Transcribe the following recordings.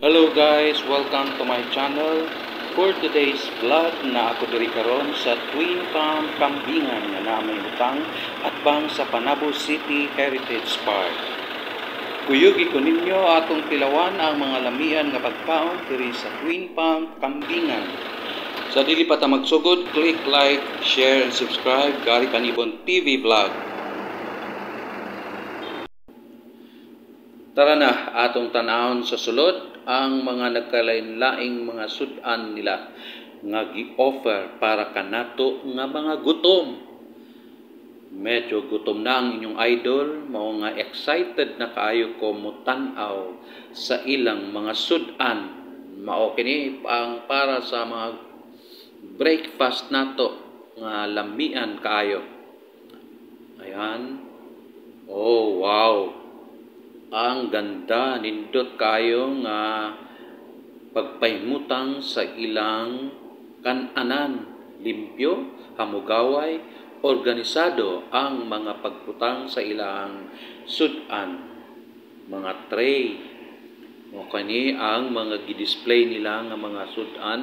Hello guys, welcome to my channel. For today's vlog na ako diri karon sa Twin Palm Kambingan nga naamay butang at bang sa Panabo City Heritage Park. Kuyugi ko ninyo atong tilawan ang mga lamian nga pagkaon diri sa Twin Palm Kambingan. Sa dili pa ta magsugod, click like, share and subscribe Gary Panibon TV Vlog. Tara na atong tanawon sa sulod ang mga nagkalain-laing mga sudan nila nga gi-offer para kanato nga mga gutom. Medyo gutom na ang inyong idol, mao nga excited na kaayo ko mutan-aw sa ilang mga sudan. Mao kini ang para sa mga breakfast nato nga lamian kaayo. Ayan. Oh, wow. Ang ganda, nindot kayo nga pagpahimutang sa ilang kananan, limpyo, hamugaway, organisado ang mga pagputang sa ilang sudan, mga tray. O kani ang mga gidisplay nila nga mga sudan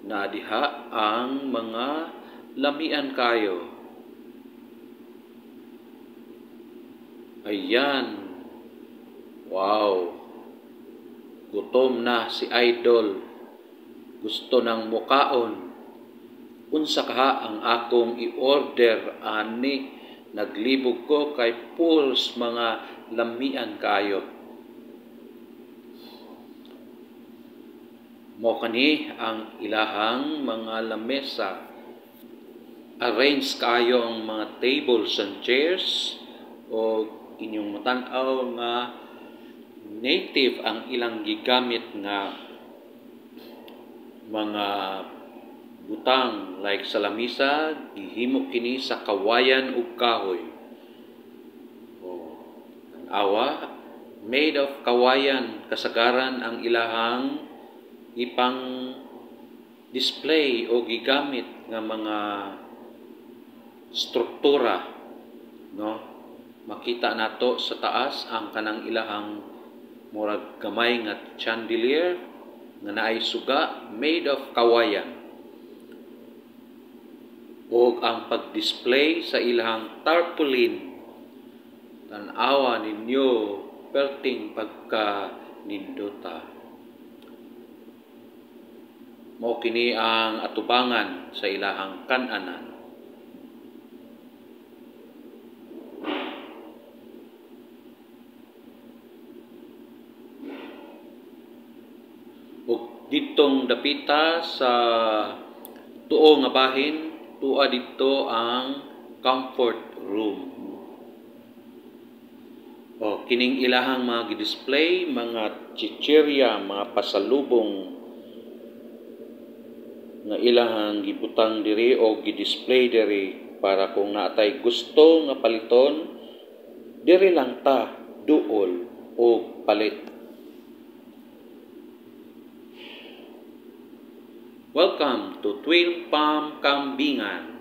na diha ang mga lamian kayo. Ayan. Wow. Gutom na si idol. Gusto ng mukaon. Unsa kaha ang akong i-order ani? Naglibog ko kay pulse mga lamian kayo. Mo kani ang ilahang mga lamesa. Arrange kayo ang mga tables and chairs o inyong matan-aw nga native ang ilang gigamit nga mga butang like sa lamisa, gihimo kini sa kawayan ug kahoy. Ang awa made of kawayan, kasagaran ang ilahang ipang display o gigamit nga mga struktura, no? Makita nato sa taas ang kanang ilahang murag gamay nga chandelier nga naay suga made of kawayan. O ang pag-display sa ilahang tarpaulin, tan-awa ninyo perting pagka nindota. Mao kini ang atubangan sa ilahang kananan. Ditong dapita sa tuo nga bahin, tuwa dito ang comfort room. O kining ilahang mga gi-display, mga chichirya, mga pasalubong nga ilahang gibutang diri o gi-display diri para kung naatay gusto nga paliton, diri lang ta duol o palit. Welcome to Twin Palm Kambingan.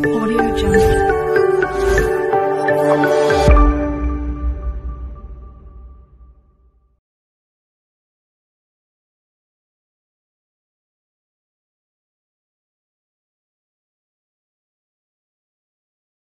Audio Jungle.